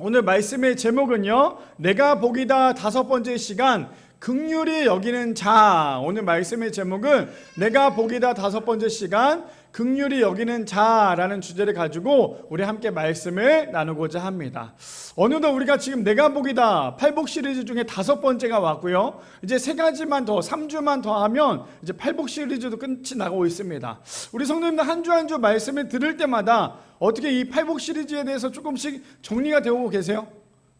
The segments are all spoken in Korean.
오늘 말씀의 제목은요, 내가 복이다 5번째 시간, 긍휼히 여기는 자. 오늘 말씀의 제목은 내가 복이다 5번째 시간, 긍휼히 여기는 자라는 주제를 가지고 우리 함께 말씀을 나누고자 합니다. 어느덧 우리가 지금 내가 복이다 8복 시리즈 중에 5번째가 왔고요, 이제 3가지만 더, 3주만 더 하면 이제 8복 시리즈도 끝이 나고 있습니다. 우리 성도님들 한 주 한 주 말씀을 들을 때마다 어떻게 이 8복 시리즈에 대해서 조금씩 정리가 되고 계세요?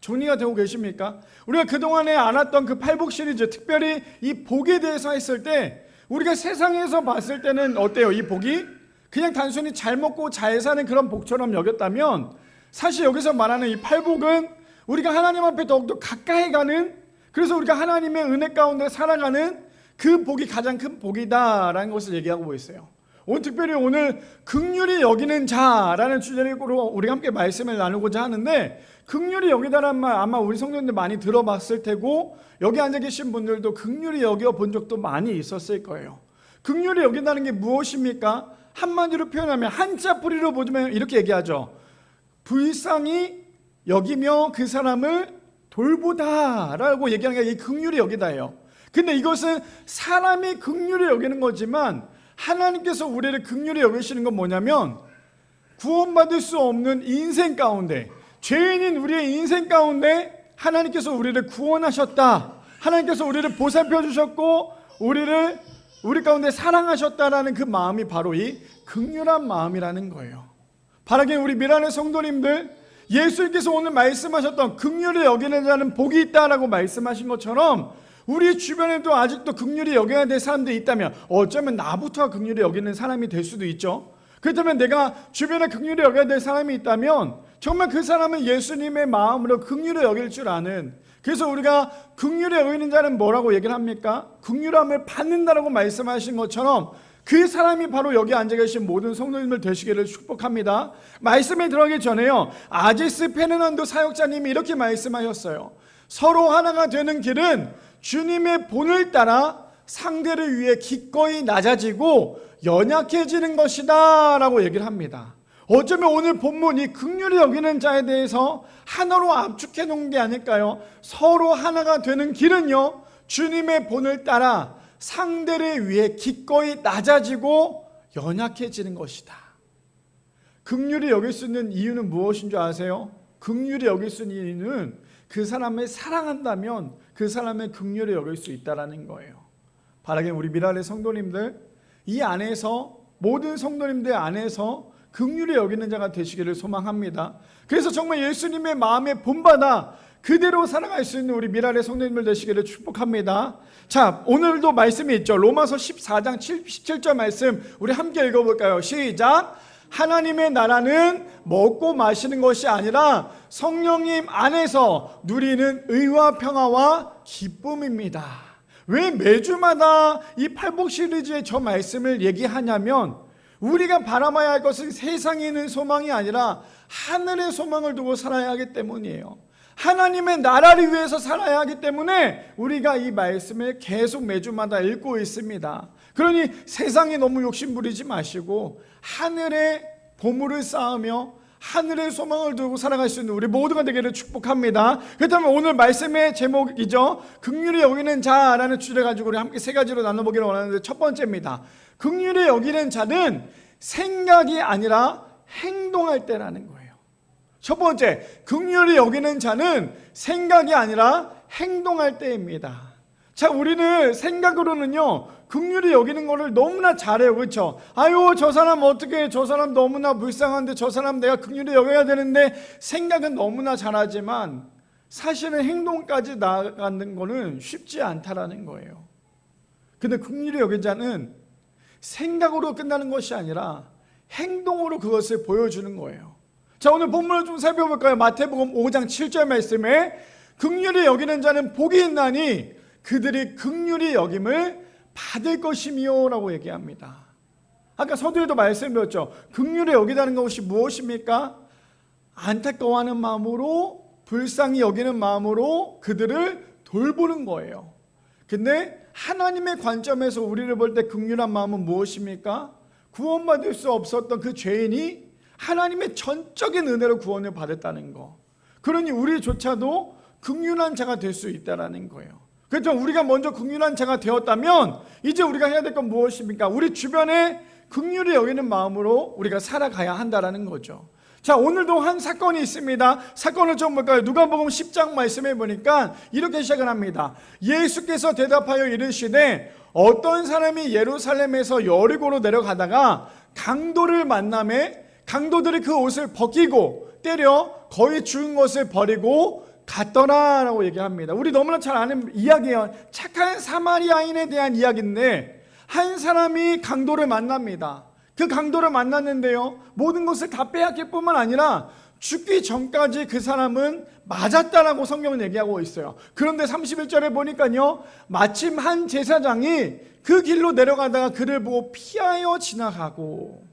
정리가 되고 계십니까? 우리가 그동안에 알았던 그 8복 시리즈, 특별히 이 복에 대해서 했을 때 우리가 세상에서 봤을 때는 어때요? 이 복이 그냥 단순히 잘 먹고 잘 사는 그런 복처럼 여겼다면, 사실 여기서 말하는 이 8복은 우리가 하나님 앞에 더욱더 가까이 가는, 그래서 우리가 하나님의 은혜 가운데 살아가는 그 복이 가장 큰 복이다라는 것을 얘기하고 있어요. 오늘 특별히 오늘 긍휼히 여기는 자라는 주제로 우리가 함께 말씀을 나누고자 하는데, 긍휼히 여기다라는 말 아마 우리 성도님들 많이 들어봤을 테고, 여기 앉아 계신 분들도 긍휼히 여겨본 적도 많이 있었을 거예요. 긍휼히 여긴다는 게 무엇입니까? 한마디로 표현하면 한자 뿌리로 보면 이렇게 얘기하죠. 불쌍히 여기며 그 사람을 돌보다라고 얘기하는 게 이 긍휼히 여기다예요. 근데 이것은 사람이 긍휼히 여기는 거지만 하나님께서 우리를 긍휼히 여기시는 건 뭐냐면, 구원받을 수 없는 인생 가운데, 죄인인 우리의 인생 가운데 하나님께서 우리를 구원하셨다, 하나님께서 우리를 보살펴 주셨고 우리 가운데 사랑하셨다라는 그 마음이 바로 이 긍휼한 마음이라는 거예요. 바라긴 우리 미란의 성도님들, 예수님께서 오늘 말씀하셨던 긍휼히 여기는 자는 복이 있다라고 말씀하신 것처럼 우리 주변에도 아직도 긍휼히 여겨야 될 사람들이 있다면, 어쩌면 나부터 긍휼히 여기는 사람이 될 수도 있죠. 그렇다면 내가 주변에 긍휼히 여겨야 될 사람이 있다면 정말 그 사람은 예수님의 마음으로 긍휼히 여길 줄 아는, 그래서 우리가 긍휼히 여기는 자는 뭐라고 얘기를 합니까? 긍휼함을 받는다라고 말씀하신 것처럼 그 사람이 바로 여기 앉아 계신 모든 성도님들 되시기를 축복합니다. 말씀에 들어가기 전에요, 아제스 페르난도 사역자님이 이렇게 말씀하셨어요. 서로 하나가 되는 길은 주님의 본을 따라 상대를 위해 기꺼이 낮아지고 연약해지는 것이다 라고 얘기를 합니다. 어쩌면 오늘 본문 이 긍휼히 여기는 자에 대해서 하나로 압축해 놓은 게 아닐까요? 서로 하나가 되는 길은요, 주님의 본을 따라 상대를 위해 기꺼이 낮아지고 연약해지는 것이다. 긍휼히 여길 수 있는 이유는 무엇인 줄 아세요? 긍휼히 여길 수 있는 이유는 그 사람을 사랑한다면 그 사람의 긍휼히 여길 수 있다는 거예요. 바라긴 우리 미랄의 성도님들, 이 안에서, 모든 성도님들 안에서 긍휼히 여기는 자가 되시기를 소망합니다. 그래서 정말 예수님의 마음에 본받아 그대로 살아갈 수 있는 우리 미랄의 성도님들 되시기를 축복합니다. 자, 오늘도 말씀이 있죠. 로마서 14장 17절 말씀 우리 함께 읽어볼까요? 시작! 하나님의 나라는 먹고 마시는 것이 아니라 성령님 안에서 누리는 의와 평화와 기쁨입니다. 왜 매주마다 이 8복 시리즈의 저 말씀을 얘기하냐면, 우리가 바라봐야 할 것은 세상에 있는 소망이 아니라 하늘의 소망을 두고 살아야 하기 때문이에요. 하나님의 나라를 위해서 살아야 하기 때문에 우리가 이 말씀을 계속 매주마다 읽고 있습니다. 그러니 세상에 너무 욕심부리지 마시고 하늘의 보물을 쌓으며 하늘의 소망을 두고 살아갈 수 있는 우리 모두가 되기를 축복합니다. 그렇다면 오늘 말씀의 제목이죠, 긍휼히 여기는 자라는 주제를 가지고 우리 함께 3가지로 나눠보기를 원하는데, 첫 번째입니다. 긍휼히 여기는 자는 생각이 아니라 행동할 때라는 거예요. 첫 번째, 긍휼히 여기는 자는 생각이 아니라 행동할 때입니다. 자, 우리는 생각으로는요, 긍휼히 여기는 거를 너무나 잘해요. 그렇죠? 아유, 저 사람 어떻게, 저 사람 너무나 불쌍한데 저 사람 내가 긍휼히 여겨야 되는데, 생각은 너무나 잘하지만 사실은 행동까지 나아가는 거는 쉽지 않다라는 거예요. 근데 긍휼히 여긴 자는 생각으로 끝나는 것이 아니라 행동으로 그것을 보여주는 거예요. 자, 오늘 본문을 좀 살펴볼까요? 마태복음 5장 7절 말씀에 긍휼히 여기는 자는 복이 있나니 그들이 긍휼히 여김을 받을 것이며 라고 얘기합니다. 아까 서두에도 말씀드렸죠. 긍휼히 여기다는 것이 무엇입니까? 안타까워하는 마음으로, 불쌍히 여기는 마음으로 그들을 돌보는 거예요. 근데 하나님의 관점에서 우리를 볼 때 긍휼한 마음은 무엇입니까? 구원받을 수 없었던 그 죄인이 하나님의 전적인 은혜로 구원을 받았다는 거. 그러니 우리조차도 긍휼한 자가 될 수 있다라는 거예요. 그렇죠? 우리가 먼저 긍휼한 자가 되었다면 이제 우리가 해야 될 건 무엇입니까? 우리 주변에 긍휼히 여기는 마음으로 우리가 살아가야 한다라는 거죠. 자, 오늘도 한 사건이 있습니다. 사건을 좀 볼까요? 누가복음 10장 말씀해 보니까 이렇게 시작을 합니다. 예수께서 대답하여 이르시되 어떤 사람이 예루살렘에서 여리고로 내려가다가 강도를 만나매 강도들이 그 옷을 벗기고 때려 거의 죽은 것을 버리고 갔더라라고 얘기합니다. 우리 너무나 잘 아는 이야기예요. 착한 사마리아인에 대한 이야기인데 한 사람이 강도를 만납니다. 그 강도를 만났는데요, 모든 것을 다 빼앗길 뿐만 아니라 죽기 전까지 그 사람은 맞았다라고 성경은 얘기하고 있어요. 그런데 31절에 보니까요, 마침 한 제사장이 그 길로 내려가다가 그를 보고 피하여 지나가고.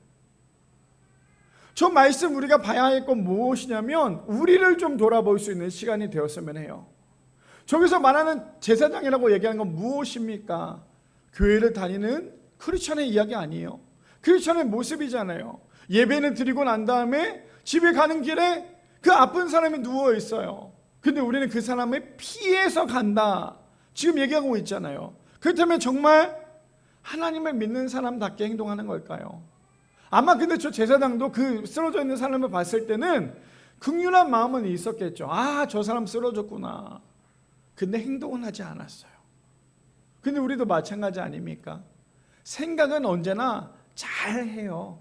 저 말씀 우리가 봐야 할 건 무엇이냐면 우리를 좀 돌아볼 수 있는 시간이 되었으면 해요. 저기서 말하는 제사장이라고 얘기하는 건 무엇입니까? 교회를 다니는 크리스천의 이야기 아니에요. 크리스천의 모습이잖아요. 예배는 드리고 난 다음에 집에 가는 길에 그 아픈 사람이 누워 있어요. 근데 우리는 그 사람을 피해서 간다, 지금 얘기하고 있잖아요. 그렇다면 정말 하나님을 믿는 사람답게 행동하는 걸까요? 아마 근데 저 제사장도 그 쓰러져 있는 사람을 봤을 때는 긍휼한 마음은 있었겠죠. 아, 저 사람 쓰러졌구나. 근데 행동은 하지 않았어요. 근데 우리도 마찬가지 아닙니까? 생각은 언제나 잘해요.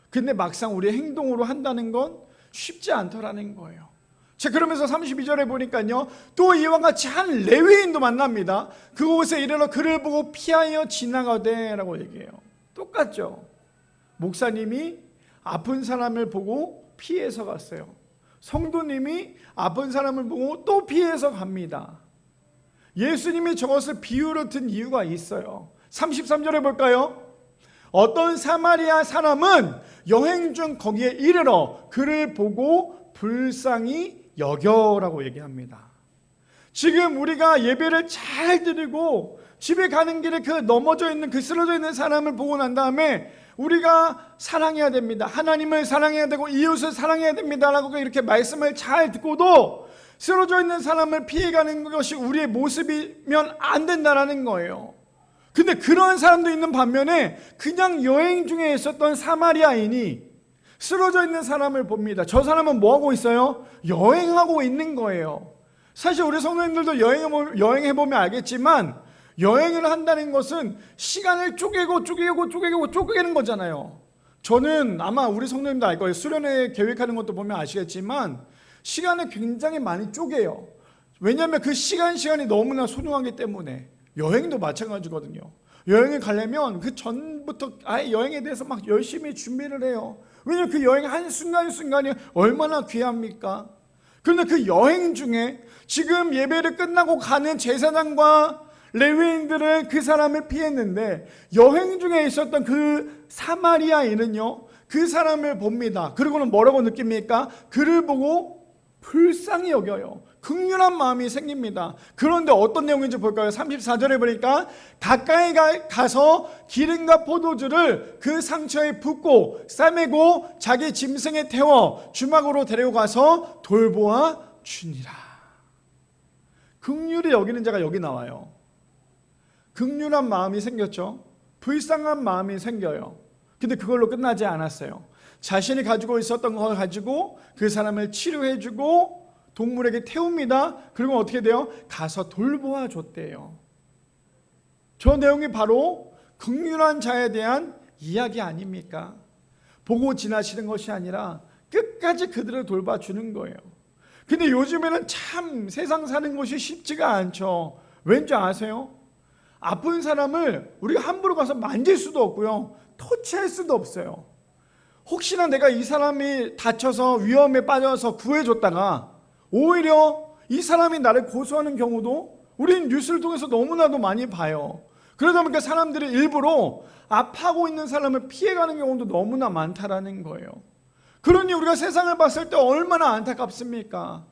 근데 막상 우리 행동으로 한다는 건 쉽지 않더라는 거예요. 자, 그러면서 32절에 보니까요, 또 이와 같이 한 레위인도 만납니다. 그곳에 이르러 그를 보고 피하여 지나가되 라고 얘기해요. 똑같죠. 목사님이 아픈 사람을 보고 피해서 갔어요. 성도님이 아픈 사람을 보고 또 피해서 갑니다. 예수님이 저것을 비유로 든 이유가 있어요. 33절에 볼까요? 어떤 사마리아 사람은 여행 중 거기에 이르러 그를 보고 불쌍히 여겨라고 얘기합니다. 지금 우리가 예배를 잘 드리고 집에 가는 길에 그 넘어져 있는, 그 쓰러져 있는 사람을 보고 난 다음에 우리가 사랑해야 됩니다. 하나님을 사랑해야 되고 이웃을 사랑해야 됩니다라고 이렇게 말씀을 잘 듣고도 쓰러져 있는 사람을 피해가는 것이 우리의 모습이면 안 된다라는 거예요. 근데 그런 사람도 있는 반면에 그냥 여행 중에 있었던 사마리아인이 쓰러져 있는 사람을 봅니다. 저 사람은 뭐하고 있어요? 여행하고 있는 거예요. 사실 우리 성도님들도 여행해보면 알겠지만 여행을 한다는 것은 시간을 쪼개는 거잖아요. 저는 아마 우리 성도님도 알 거예요. 수련회 계획하는 것도 보면 아시겠지만 시간을 굉장히 많이 쪼개요. 왜냐하면 그 시간이 너무나 소중하기 때문에. 여행도 마찬가지거든요. 여행을 가려면 그 전부터 아예 여행에 대해서 막 열심히 준비를 해요. 왜냐하면 그 여행 한순간이 얼마나 귀합니까? 그런데 그 여행 중에 지금 예배를 끝나고 가는 제사장과 레위인들은 그 사람을 피했는데 여행 중에 있었던 그 사마리아인은요, 그 사람을 봅니다. 그리고는 뭐라고 느낍니까? 그를 보고 불쌍히 여겨요. 긍휼한 마음이 생깁니다. 그런데 어떤 내용인지 볼까요? 34절에 보니까 가까이 가서 기름과 포도주를 그 상처에 붓고 싸매고 자기 짐승에 태워 주막으로 데리고 가서 돌보아 주니라. 긍휼히 여기는 자가 여기 나와요. 긍휼한 마음이 생겼죠. 불쌍한 마음이 생겨요. 근데 그걸로 끝나지 않았어요. 자신이 가지고 있었던 걸 가지고 그 사람을 치료해주고 동물에게 태웁니다. 그리고 어떻게 돼요? 가서 돌보아 줬대요. 저 내용이 바로 긍휼한 자에 대한 이야기 아닙니까? 보고 지나치는 것이 아니라 끝까지 그들을 돌봐주는 거예요. 근데 요즘에는 참 세상 사는 것이 쉽지가 않죠. 왠지 아세요? 아픈 사람을 우리가 함부로 가서 만질 수도 없고요, 터치할 수도 없어요. 혹시나 내가 이 사람이 다쳐서 위험에 빠져서 구해줬다가 오히려 이 사람이 나를 고소하는 경우도 우리는 뉴스를 통해서 너무나도 많이 봐요. 그러다 보니까 사람들이 일부러 아파하고 있는 사람을 피해가는 경우도 너무나 많다라는 거예요. 그러니 우리가 세상을 봤을 때 얼마나 안타깝습니까?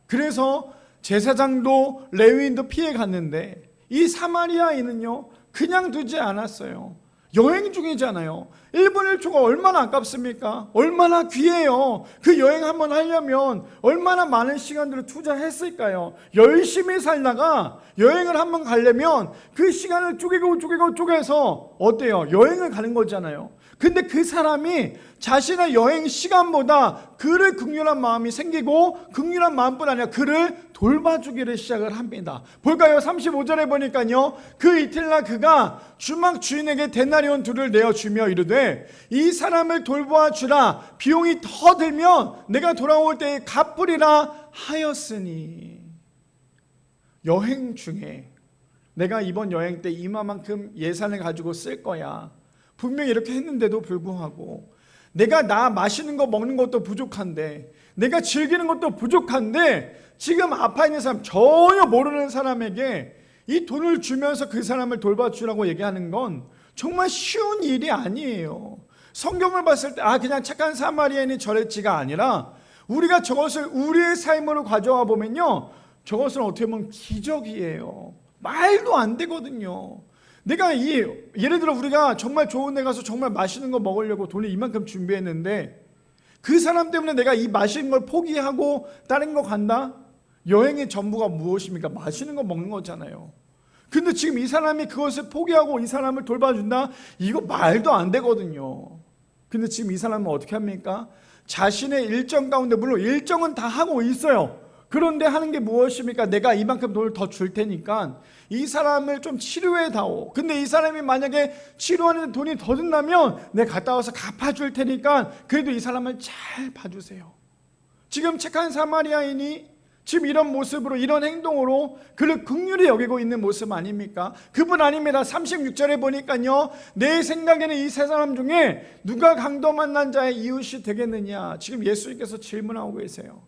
그래서 제사장도 레위인도 피해갔는데 이 사마리아인은요, 그냥 두지 않았어요. 여행 중이잖아요. 1분 1초가 얼마나 아깝습니까? 얼마나 귀해요. 그 여행 한번 하려면 얼마나 많은 시간들을 투자했을까요? 열심히 살다가 여행을 한번 가려면 그 시간을 쪼개서 어때요? 여행을 가는 거잖아요. 근데 그 사람이 자신의 여행 시간보다 그를 긍휼한 마음이 생기고 긍휼한 마음뿐 아니라 그를 돌봐주기를 시작을 합니다. 볼까요? 35절에 보니까요, 그 이튿날 그가 주막 주인에게 데나리온 둘을 내어주며 이르되 이 사람을 돌보아주라. 비용이 더 들면 내가 돌아올 때에 갚으리라 하였으니. 여행 중에 내가 이번 여행 때 이만큼 예산을 가지고 쓸 거야. 분명히 이렇게 했는데도 불구하고 내가 나 마시는 거 먹는 것도 부족한데, 내가 즐기는 것도 부족한데, 지금 아파 있는 사람, 전혀 모르는 사람에게 이 돈을 주면서 그 사람을 돌봐주라고 얘기하는 건 정말 쉬운 일이 아니에요. 성경을 봤을 때 그냥 착한 사마리아인이 저랬지가 아니라, 우리가 저것을 우리의 삶으로 가져와 보면요, 저것은 어떻게 보면 기적이에요. 말도 안 되거든요. 내가 예를 들어 우리가 정말 좋은 데 가서 정말 맛있는 거 먹으려고 돈을 이만큼 준비했는데 그 사람 때문에 내가 이 맛있는 걸 포기하고 다른 거 간다? 여행의 전부가 무엇입니까? 맛있는 거 먹는 거잖아요. 근데 지금 이 사람이 그것을 포기하고 이 사람을 돌봐준다? 이거 말도 안 되거든요. 근데 지금 이 사람은 어떻게 합니까? 자신의 일정 가운데, 물론 일정은 다 하고 있어요. 그런데 하는 게 무엇입니까? 내가 이만큼 돈을 더 줄 테니까 이 사람을 좀 치료해 다오. 근데 이 사람이 만약에 치료하는 돈이 더 든다면 내가 갔다 와서 갚아줄 테니까 그래도 이 사람을 잘 봐주세요. 지금 착한 사마리아인이 지금 이런 모습으로, 이런 행동으로 그를 긍휼히 여기고 있는 모습 아닙니까? 그분 아닙니다. 36절에 보니까요, 내 생각에는 이 세 사람 중에 누가 강도 만난 자의 이웃이 되겠느냐, 지금 예수님께서 질문하고 계세요.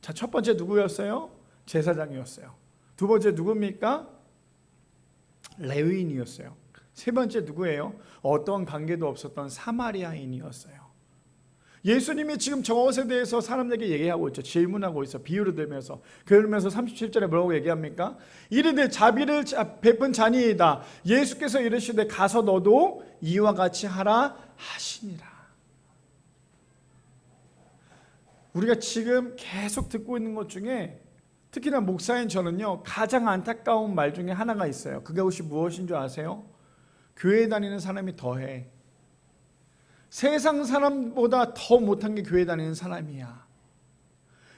자, 첫 번째 누구였어요? 제사장이었어요. 두 번째 누굽니까? 레위인이었어요. 세 번째 누구예요? 어떤 관계도 없었던 사마리아인이었어요. 예수님이 지금 저것에 대해서 사람들에게 얘기하고 있죠. 질문하고 있어. 비유를 들면서. 그러면서 37절에 뭐라고 얘기합니까? 이르되 자비를 베푼 자니이다. 예수께서 이르시되 가서 너도 이와 같이 하라 하시니라. 우리가 지금 계속 듣고 있는 것 중에 특히나 목사인 저는요, 가장 안타까운 말 중에 하나가 있어요. 그것이 무엇인 줄 아세요? 교회 다니는 사람이 더해. 세상 사람보다 더 못한 게 교회 다니는 사람이야.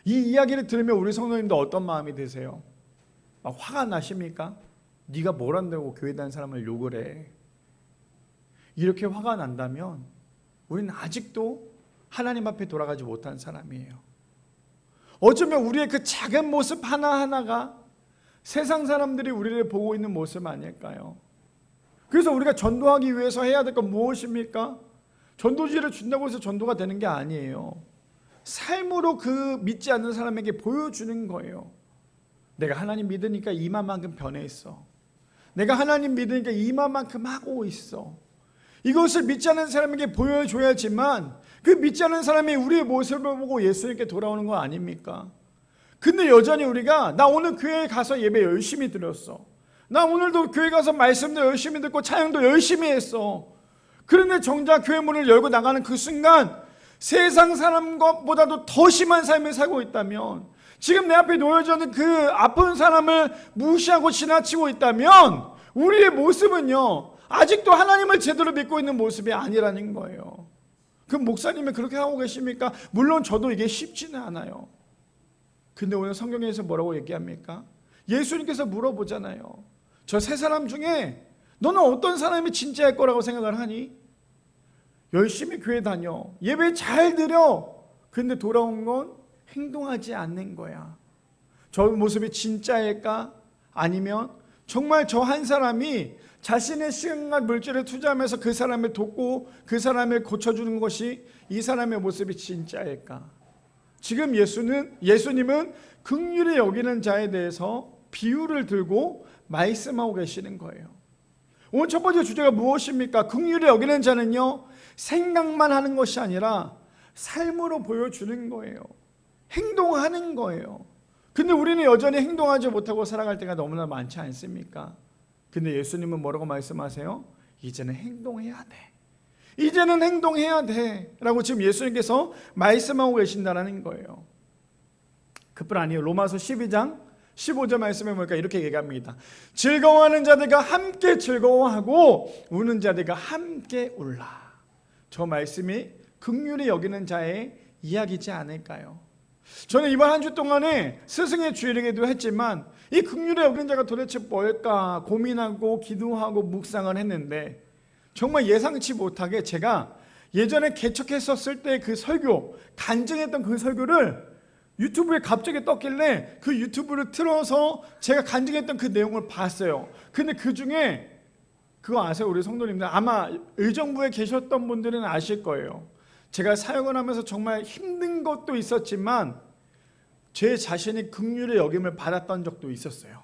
이 이야기를 들으면 우리 성도님도 어떤 마음이 드세요? 화가 나십니까? 네가 뭘 한다고 교회 다니는 사람을 욕을 해. 이렇게 화가 난다면 우리는 아직도 하나님 앞에 돌아가지 못한 사람이에요. 어쩌면 우리의 그 작은 모습 하나하나가 세상 사람들이 우리를 보고 있는 모습 아닐까요? 그래서 우리가 전도하기 위해서 해야 될 건 무엇입니까? 전도지를 준다고 해서 전도가 되는 게 아니에요. 삶으로 그 믿지 않는 사람에게 보여주는 거예요. 내가 하나님 믿으니까 이만큼 변해 있어. 내가 하나님 믿으니까 이만큼 하고 있어. 이것을 믿지 않는 사람에게 보여줘야지만 그 믿지 않는 사람이 우리의 모습을 보고 예수님께 돌아오는 거 아닙니까? 근데 여전히 우리가 나 오늘 교회에 가서 예배 열심히 드렸어. 나 오늘도 교회 가서 말씀도 열심히 듣고 찬양도 열심히 했어. 그런데 정작 교회 문을 열고 나가는 그 순간 세상 사람보다도 더 심한 삶을 살고 있다면, 지금 내 앞에 놓여져 있는 그 아픈 사람을 무시하고 지나치고 있다면 우리의 모습은요, 아직도 하나님을 제대로 믿고 있는 모습이 아니라는 거예요. 그럼 목사님은 그렇게 하고 계십니까? 물론 저도 이게 쉽지는 않아요. 근데 오늘 성경에서 뭐라고 얘기합니까? 예수님께서 물어보잖아요. 저 세 사람 중에 너는 어떤 사람이 진짜일 거라고 생각을 하니? 열심히 교회 다녀. 예배 잘 드려. 근데 돌아온 건 행동하지 않는 거야. 저 모습이 진짜일까? 아니면 정말 저 한 사람이 자신의 시간과 물질을 투자하면서 그 사람을 돕고 그 사람을 고쳐주는 것이 이 사람의 모습이 진짜일까? 지금 예수님은 긍휼히 여기는 자에 대해서 비유를 들고 말씀하고 계시는 거예요. 오늘 첫 번째 주제가 무엇입니까? 긍휼히 여기는 자는요, 생각만 하는 것이 아니라 삶으로 보여주는 거예요. 행동하는 거예요. 근데 우리는 여전히 행동하지 못하고 살아갈 때가 너무나 많지 않습니까? 근데 예수님은 뭐라고 말씀하세요? 이제는 행동해야 돼. 이제는 행동해야 돼 라고 지금 예수님께서 말씀하고 계신다는 거예요. 그뿐 아니에요. 로마서 12장 15절 말씀에 보니까 이렇게 얘기합니다. 즐거워하는 자들과 함께 즐거워하고 우는 자들과 함께 울라. 저 말씀이 긍휼히 여기는 자의 이야기지 않을까요? 저는 이번 한 주 동안에 스승의 주일이기도 했지만 이 긍휼히 여기는 자가 도대체 뭘까 고민하고 기도하고 묵상을 했는데 정말 예상치 못하게 제가 예전에 개척했었을 때 그 설교, 간증했던 그 설교를 유튜브에 갑자기 떴길래 그 유튜브를 틀어서 제가 간증했던 그 내용을 봤어요. 근데 그 중에 그거 아세요? 우리 성도님들 아마 의정부에 계셨던 분들은 아실 거예요. 제가 사역을 하면서 정말 힘든 것도 있었지만 제 자신이 긍휼의 여김을 받았던 적도 있었어요.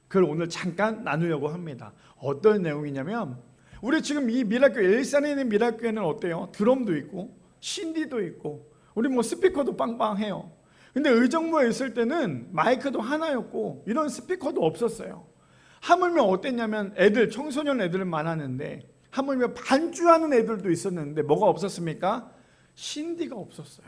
그걸 오늘 잠깐 나누려고 합니다. 어떤 내용이냐면 우리 지금 이 미라교회 일산에 있는 미라교회는 어때요? 드럼도 있고 신디도 있고 우리 뭐 스피커도 빵빵해요. 근데 의정부에 있을 때는 마이크도 하나였고 이런 스피커도 없었어요. 하물며 어땠냐면 애들, 청소년 애들은 많았는데 하물며 반주하는 애들도 있었는데 뭐가 없었습니까? 신디가 없었어요.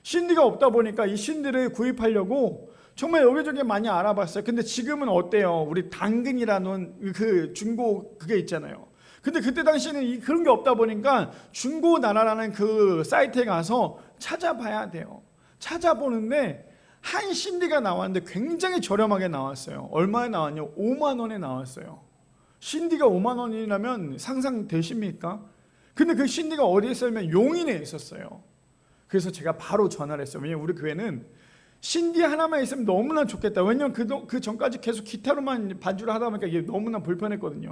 신디가 없다 보니까 이 신디를 구입하려고 정말 여기저기 많이 알아봤어요. 근데 지금은 어때요? 우리 당근이라는 그 중고 그게 있잖아요. 근데 그때 당시에는 그런 게 없다 보니까 중고나라라는 그 사이트에 가서 찾아봐야 돼요. 찾아보는데 한 신디가 나왔는데 굉장히 저렴하게 나왔어요. 얼마에 나왔냐? 5만 원에 나왔어요. 신디가 5만 원이라면 상상되십니까? 근데 그 신디가 어디에 있었냐면 용인에 있었어요. 그래서 제가 바로 전화를 했어요. 왜냐면 우리 교회는 신디 하나만 있으면 너무나 좋겠다. 왜냐면 그 전까지 계속 기타로만 반주를 하다 보니까 이게 너무나 불편했거든요.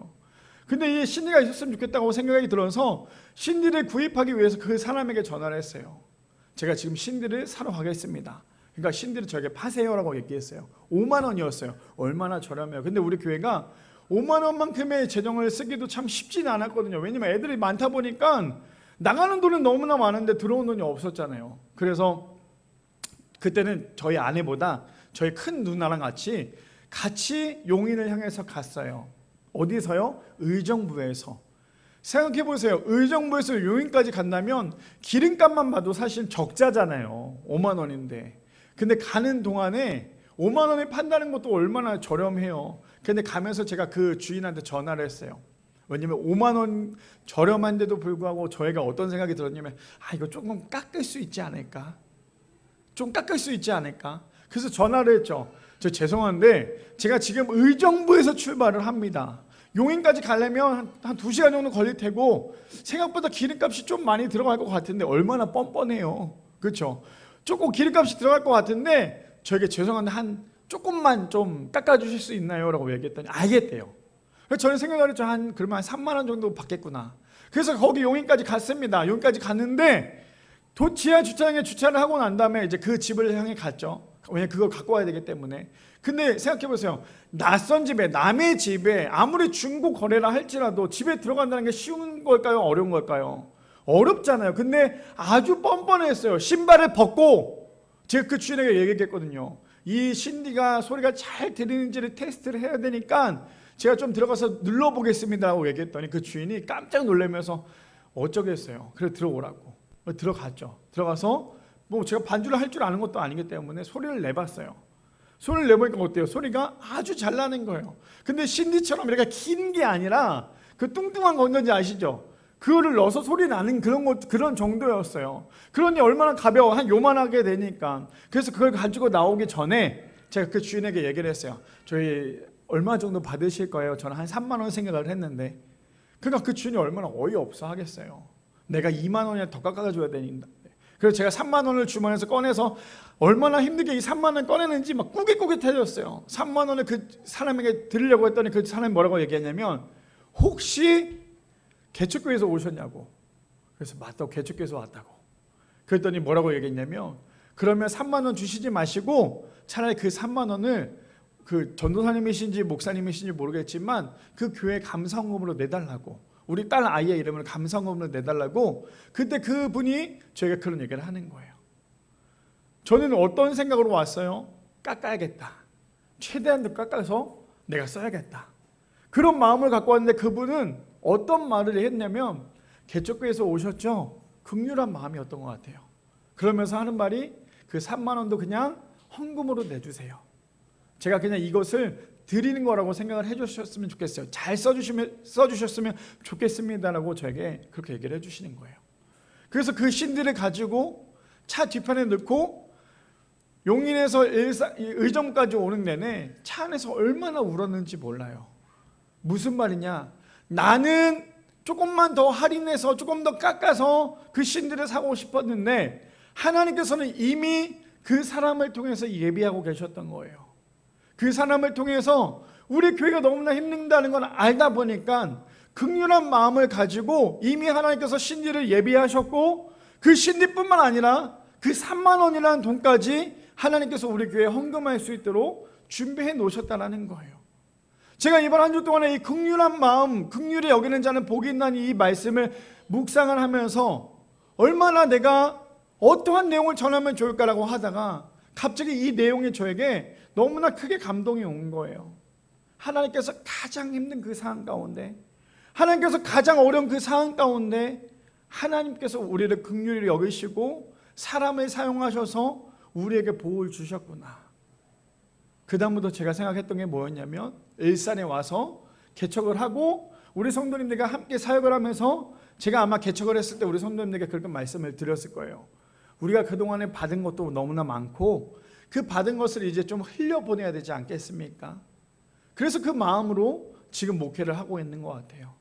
근데 이 신디가 있었으면 좋겠다고 생각이 들어서 신디를 구입하기 위해서 그 사람에게 전화를 했어요. 제가 지금 신디를 사러 가겠습니다. 그러니까 신디를 저에게 파세요라고 얘기했어요. 5만 원이었어요. 얼마나 저렴해요. 근데 우리 교회가 5만 원만큼의 재정을 쓰기도 참 쉽지는 않았거든요. 왜냐면 애들이 많다 보니까 나가는 돈은 너무나 많은데 들어오는 돈이 없었잖아요. 그래서 그때는 저희 아내보다 저희 큰 누나랑 같이 용인을 향해서 갔어요. 어디서요? 의정부에서. 생각해보세요. 의정부에서 용인까지 간다면 기름값만 봐도 사실 적자잖아요. 5만 원인데. 근데 가는 동안에 5만 원에 판다는 것도 얼마나 저렴해요. 근데 가면서 제가 그 주인한테 전화를 했어요. 왜냐면 5만 원 저렴한데도 불구하고 저희가 어떤 생각이 들었냐면 이거 조금 깎을 수 있지 않을까? 좀 깎을 수 있지 않을까? 그래서 전화를 했죠. 저 죄송한데 제가 지금 의정부에서 출발을 합니다. 용인까지 가려면 한 2시간 정도 걸릴 테고 생각보다 기름값이 좀 많이 들어갈 것 같은데 얼마나 뻔뻔해요. 그렇죠? 조금 기름값이 들어갈 것 같은데 저에게 죄송한데 한 조금만 좀 깎아주실 수 있나요? 라고 얘기했더니 알겠대요. 그래서 저는 생각을 했죠. 그러면 한 3만 원 정도 받겠구나. 그래서 거기 용인까지 갔습니다. 용인까지 갔는데 지하 주차장에 주차를 하고 난 다음에 이제 그 집을 향해 갔죠. 왜냐면 그걸 갖고 와야 되기 때문에. 근데 생각해보세요. 낯선 집에, 남의 집에 아무리 중고 거래라 할지라도 집에 들어간다는 게 쉬운 걸까요? 어려운 걸까요? 어렵잖아요. 근데 아주 뻔뻔했어요. 신발을 벗고 제가 그 주인에게 얘기했거든요. 이 신디가 소리가 잘 들리는지를 테스트를 해야 되니까 제가 좀 들어가서 눌러보겠습니다 라고 얘기했더니 그 주인이 깜짝 놀라면서 어쩌겠어요. 그래 들어오라고. 들어갔죠. 들어가서 뭐 제가 반주를 할 줄 아는 것도 아니기 때문에 소리를 내봤어요. 소리를 내보니까 어때요? 소리가 아주 잘 나는 거예요. 근데 신디처럼 이렇게 긴 게 아니라 그 뚱뚱한 건전지 아시죠? 그거를 넣어서 소리 나는 그런 정도였어요. 그러니 얼마나 가벼워. 한 요만하게 되니까. 그래서 그걸 가지고 나오기 전에 제가 그 주인에게 얘기를 했어요. 저희 얼마 정도 받으실 거예요? 저는 한 3만 원 생각을 했는데. 그러니까 그 주인이 얼마나 어이없어 하겠어요. 내가 2만 원이나 더 깎아줘야 되는데. 그래서 제가 3만 원을 주머니에서 꺼내서 얼마나 힘들게 이 3만 원 꺼내는지 막 꾸깃꾸깃해졌어요. 3만 원을 그 사람에게 드리려고 했더니 그 사람이 뭐라고 얘기했냐면 혹시 개척교회에서 오셨냐고. 그래서 맞다고 개척교회에서 왔다고. 그랬더니 뭐라고 얘기했냐면 그러면 3만 원 주시지 마시고 차라리 그 3만 원을 그 전도사님이신지 목사님이신지 모르겠지만 그 교회 감사원금으로 내달라고. 우리 딸 아이의 이름을 감사원금으로 내달라고. 그때 그분이 저에게 그런 얘기를 하는 거예요. 저는 어떤 생각으로 왔어요? 깎아야겠다. 최대한 더 깎아서 내가 써야겠다. 그런 마음을 갖고 왔는데 그분은 어떤 말을 했냐면 개척교회에서 오셨죠? 긍휼한 마음이었던 것 같아요. 그러면서 하는 말이 그 3만 원도 그냥 헌금으로 내주세요. 제가 그냥 이것을 드리는 거라고 생각을 해주셨으면 좋겠어요. 잘 써주셨으면 좋겠습니다라고 저에게 그렇게 얘기를 해주시는 거예요. 그래서 그 CD를 가지고 차 뒤편에 넣고 용인에서 의정까지 오는 내내 차 안에서 얼마나 울었는지 몰라요. 무슨 말이냐? 나는 조금만 더 할인해서 조금 더 깎아서 그 CD를 사고 싶었는데 하나님께서는 이미 그 사람을 통해서 예비하고 계셨던 거예요. 그 사람을 통해서 우리 교회가 너무나 힘든다는 걸 알다 보니까 긍휼한 마음을 가지고 이미 하나님께서 CD를 예비하셨고 그 CD뿐만 아니라 그 3만 원이라는 돈까지 하나님께서 우리 교회에 헌금할 수 있도록 준비해 놓으셨다는 거예요. 제가 이번 한 주 동안에 이 긍휼한 마음, 긍휼히 여기는 자는 복이 있나니 이 말씀을 묵상을 하면서 얼마나 내가 어떠한 내용을 전하면 좋을까라고 하다가 갑자기 이 내용이 저에게 너무나 크게 감동이 온 거예요. 하나님께서 가장 힘든 그 상황 가운데, 하나님께서 가장 어려운 그 상황 가운데 하나님께서 우리를 긍휼히 여기시고 사람을 사용하셔서 우리에게 복을 주셨구나. 그 다음부터 제가 생각했던 게 뭐였냐면 일산에 와서 개척을 하고 우리 성도님들과 함께 사역을 하면서 제가 아마 개척을 했을 때 우리 성도님들에게 그렇게 말씀을 드렸을 거예요. 우리가 그동안에 받은 것도 너무나 많고 그 받은 것을 이제 좀 흘려보내야 되지 않겠습니까? 그래서 그 마음으로 지금 목회를 하고 있는 것 같아요.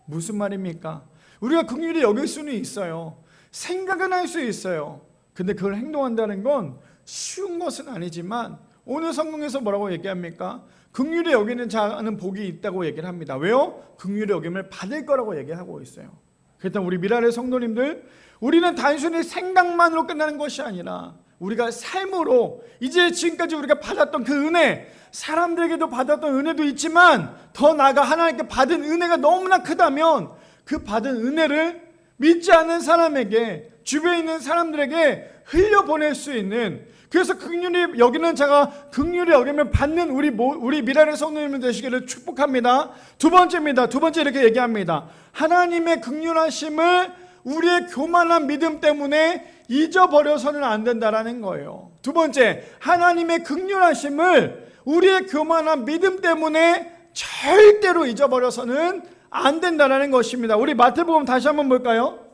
무슨 말입니까? 우리가 긍휼히 여길 수는 있어요. 생각은 할 수 있어요. 근데 그걸 행동한다는 건 쉬운 것은 아니지만 오늘 성경에서 뭐라고 얘기합니까? 긍휼히 여기는 자는 복이 있다고 얘기를 합니다. 왜요? 긍휼히 여김을 받을 거라고 얘기하고 있어요. 그렇다면 우리 미라의 성도님들, 우리는 단순히 생각만으로 끝나는 것이 아니라 우리가 삶으로 이제 지금까지 우리가 받았던 그 은혜, 사람들에게도 받았던 은혜도 있지만 더 나아가 하나님께 받은 은혜가 너무나 크다면 그 받은 은혜를 믿지 않는 사람에게, 주변에 있는 사람들에게 흘려보낼 수 있는, 그래서 긍휼히 여기는 자가 긍휼히 여기면 받는 우리 미라의 성도님들 되시기를 축복합니다. 두 번째입니다. 두 번째 이렇게 얘기합니다. 하나님의 긍휼하심을 우리의 교만한 믿음 때문에 잊어버려서는 안 된다라는 거예요. 두 번째, 하나님의 긍휼하심을 우리의 교만한 믿음 때문에 절대로 잊어버려서는 안 된다라는 것입니다. 우리 마태복음 다시 한번 볼까요?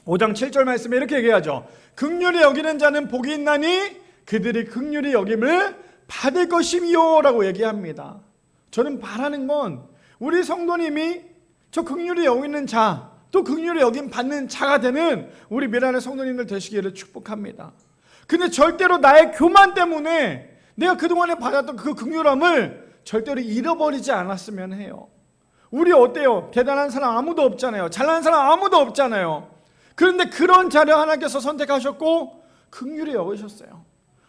5장 7절 말씀에 이렇게 얘기하죠. 긍휼히 여기는 자는 복이 있나니 그들이 긍휼히 여김을 받을 것이요 라고 얘기합니다. 저는 바라는 건 우리 성도님이 저 긍휼히 여기는 자, 또 긍휼히 여김 받는 자가 되는 우리 미라의 성도님들 되시기를 축복합니다. 근데 절대로 나의 교만 때문에 내가 그동안에 받았던 그 긍휼함을 절대로 잃어버리지 않았으면 해요. 우리 어때요? 대단한 사람 아무도 없잖아요. 잘난 사람 아무도 없잖아요. 그런데 그런 자를 하나님께서 선택하셨고 긍휼히 여기셨어요.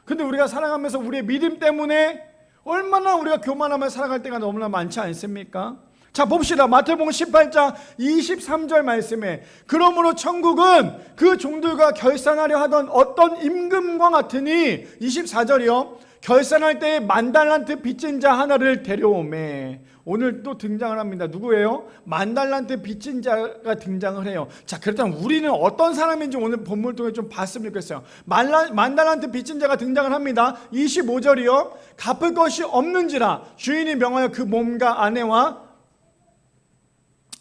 근데 우리가 살아가면서 우리의 믿음 때문에 얼마나 우리가 교만하며 살아갈 때가 너무나 많지 않습니까? 자, 봅시다. 마태복음 18장 23절 말씀에 그러므로 천국은 그 종들과 결산하려 하던 어떤 임금과 같으니 24절이요. 결산할 때에 10,000달란트 빚진 자 하나를 데려오매. 오늘 또 등장을 합니다. 누구예요? 10,000달란트 빚진 자가 등장을 해요. 자, 그렇다면 우리는 어떤 사람인지 오늘 본문을 통해 좀 봤으면 좋겠어요. 10,000달란트 빚진 자가 등장을 합니다. 25절이요. 갚을 것이 없는지라 주인이 명하여 그 몸과 아내와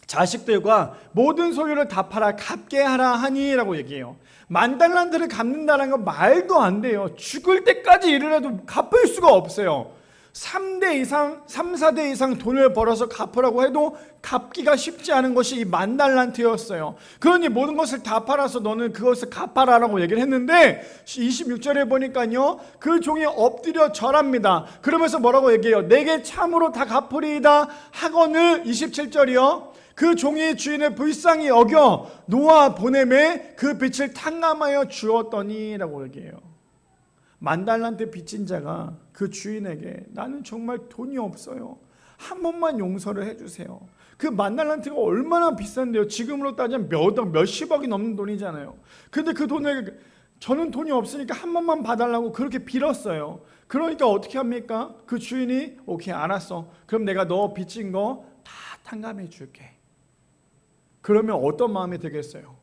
자식들과 모든 소유를 다 팔아 갚게 하라 하니라고 얘기해요. 10,000달란트를 갚는다는 건 말도 안 돼요. 죽을 때까지 일을 해도 갚을 수가 없어요. 3대 이상, 3, 4대 이상 돈을 벌어서 갚으라고 해도 갚기가 쉽지 않은 것이 이 10,000달란트였어요. 그러니 모든 것을 다 팔아서 너는 그것을 갚아라라고 얘기를 했는데 26절에 보니까요, 그 종이 엎드려 절합니다. 그러면서 뭐라고 얘기해요? 내게 참으로 다 갚으리이다 하거늘 27절이요. 그 종이 주인을 불쌍히 여겨 놓아 보내매 그 빚을 탕감하여 주었더니 라고 얘기해요. 10,000달란트 빚진 자가 그 주인에게 나는 정말 돈이 없어요. 한 번만 용서를 해주세요. 그 10,000달란트가 얼마나 비싼데요. 지금으로 따지면 몇십억이 넘는 돈이잖아요. 근데 그 돈을 저는 돈이 없으니까 한 번만 봐달라고 그렇게 빌었어요. 그러니까 어떻게 합니까? 그 주인이 오케이 알았어. 그럼 내가 너 빚진 거 다 탕감해 줄게. 그러면 어떤 마음이 들겠어요?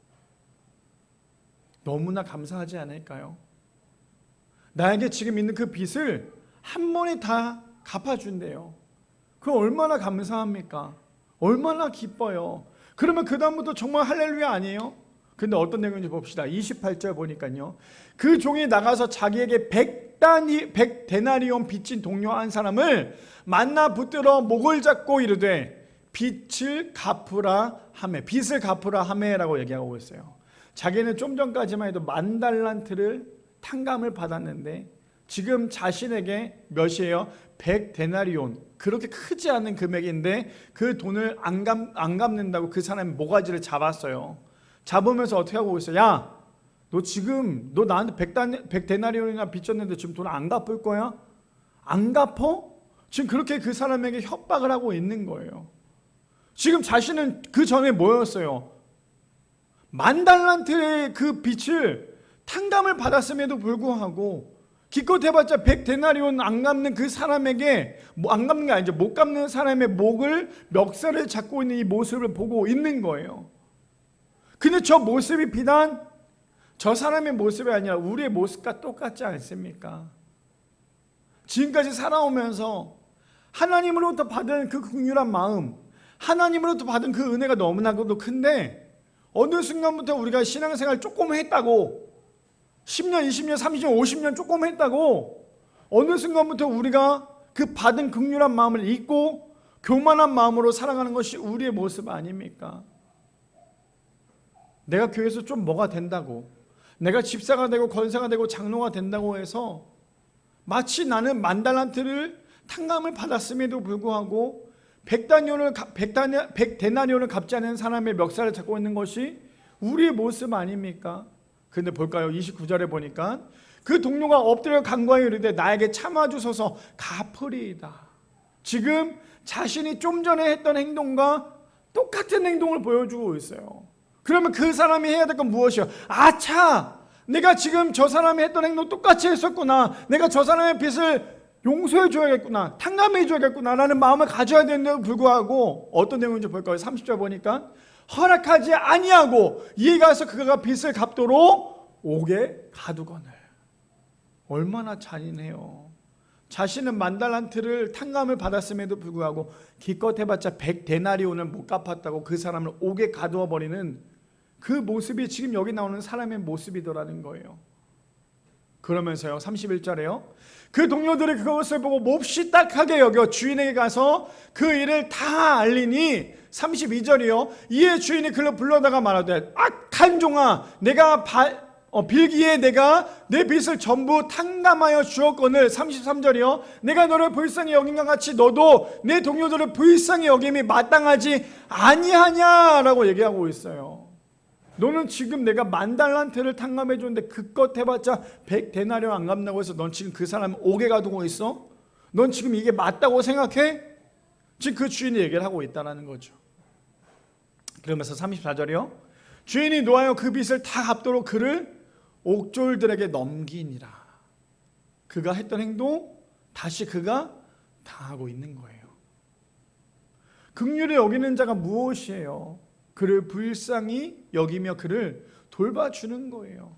너무나 감사하지 않을까요? 나에게 지금 있는 그 빚을 한 번에 다 갚아준대요. 그럼 얼마나 감사합니까? 얼마나 기뻐요. 그러면 그 다음부터 정말 할렐루야 아니에요? 근데 어떤 내용인지 봅시다. 28절 보니까요. 그 종이 나가서 자기에게 100데나리온 빚진 동료 한 사람을 만나 붙들어 목을 잡고 이르되 빚을 갚으라 하매, 빚을 갚으라 하매라고 얘기하고 있어요. 자기는 좀 전까지만 해도 10,000달란트를 탕감을 받았는데 지금 자신에게 몇이에요? 100데나리온. 그렇게 크지 않은 금액인데 그 돈을 안 갚는다고 그 사람이 모가지를 잡았어요. 잡으면서 어떻게 하고 있어요? 야, 너 나한테 100데나리온이나 빚졌는데 지금 돈 안 갚을 거야? 안 갚어? 지금 그렇게 그 사람에게 협박을 하고 있는 거예요. 지금 자신은 그 전에 뭐였어요? 10,000달란트의 그 빚을 탕감을 받았음에도 불구하고 기껏 해봤자 100데나리온 안 갚는 그 사람에게, 안 갚는 게 아니죠. 못 갚는 사람의 목을 멱살을 잡고 있는 이 모습을 보고 있는 거예요. 근데 저 모습이 비단 저 사람의 모습이 아니라 우리의 모습과 똑같지 않습니까? 지금까지 살아오면서 하나님으로부터 받은 그 긍휼한 마음, 하나님으로부터 받은 그 은혜가 너무나도 큰데 어느 순간부터 우리가 신앙생활 조금 했다고 10년, 20년, 30년, 50년 조금 했다고 어느 순간부터 우리가 그 받은 긍휼한 마음을 잊고 교만한 마음으로 살아가는 것이 우리의 모습 아닙니까? 내가 교회에서 좀 뭐가 된다고, 내가 집사가 되고 권사가 되고 장로가 된다고 해서 마치 나는 10,000달란트를 탕감을 받았음에도 불구하고 100데나리온을 갚지 않은 사람의 멱살을 잡고 있는 것이 우리의 모습 아닙니까? 근데 볼까요? 29절에 보니까 그 동료가 엎드려 간구하여 이르되 나에게 참아주소서 갚으리이다. 지금 자신이 좀 전에 했던 행동과 똑같은 행동을 보여주고 있어요. 그러면 그 사람이 해야 될 건 무엇이요? 아차! 내가 지금 저 사람이 했던 행동 똑같이 했었구나. 내가 저 사람의 빚을 용서해 줘야겠구나. 탕감해 줘야겠구나 라는 마음을 가져야 되는데도 불구하고 어떤 내용인지 볼까요? 30절 보니까 허락하지 아니하고 이에 가서 그가 빚을 갚도록 옥에 가두거늘. 얼마나 잔인해요. 자신은 10,000달란트를 탕감을 받았음에도 불구하고 기껏 해봤자 100데나리온을 못 갚았다고 그 사람을 옥에 가두어 버리는 그 모습이 지금 여기 나오는 사람의 모습이더라는 거예요. 그러면서요 31절에요 그 동료들이 그것을 보고 몹시 딱하게 여겨 주인에게 가서 그 일을 다 알리니 32절이요 이에 주인이 그를 불러다가 말하되 악한 종아 내가 빌기에 내가 내 빚을 전부 탕감하여 주었거늘. 33절이요 내가 너를 불쌍히 여긴과 같이 너도 내 동료들을 불쌍히 여김이 마땅하지 아니하냐라고 얘기하고 있어요. 너는 지금 내가 10,000달란트를 탕감해 줬는데 그껏 해봤자 100데나리온 안 갚는다고 해서 넌 지금 그 사람 옥에 가두고 있어? 넌 지금 이게 맞다고 생각해? 지금 그 주인이 얘기를 하고 있다는 거죠. 그러면서 34절이요 주인이 노하여 그 빚을 다 갚도록 그를 옥졸들에게 넘기니라. 그가 했던 행동 다시 그가 당하고 있는 거예요. 긍휼히 여기는 자가 무엇이에요? 그를 불쌍히 여기며 그를 돌봐주는 거예요.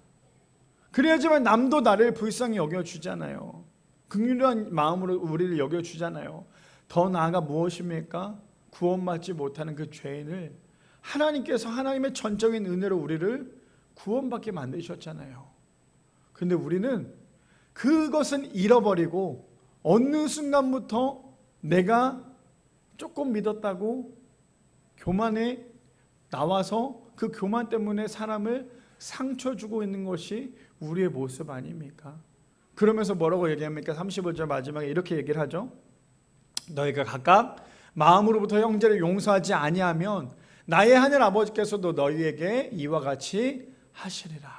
그래야지만 남도 나를 불쌍히 여겨주잖아요. 긍휼한 마음으로 우리를 여겨주잖아요. 더 나아가 무엇입니까? 구원받지 못하는 그 죄인을 하나님께서 하나님의 전적인 은혜로 우리를 구원받게 만드셨잖아요. 근데 우리는 그것은 잃어버리고 어느 순간부터 내가 조금 믿었다고 교만에 나와서 그 교만 때문에 사람을 상처 주고 있는 것이 우리의 모습 아닙니까? 그러면서 뭐라고 얘기합니까? 35절 마지막에 이렇게 얘기를 하죠. 너희가 각각 마음으로부터 형제를 용서하지 아니하면 나의 하늘 아버지께서도 너희에게 이와 같이 하시리라.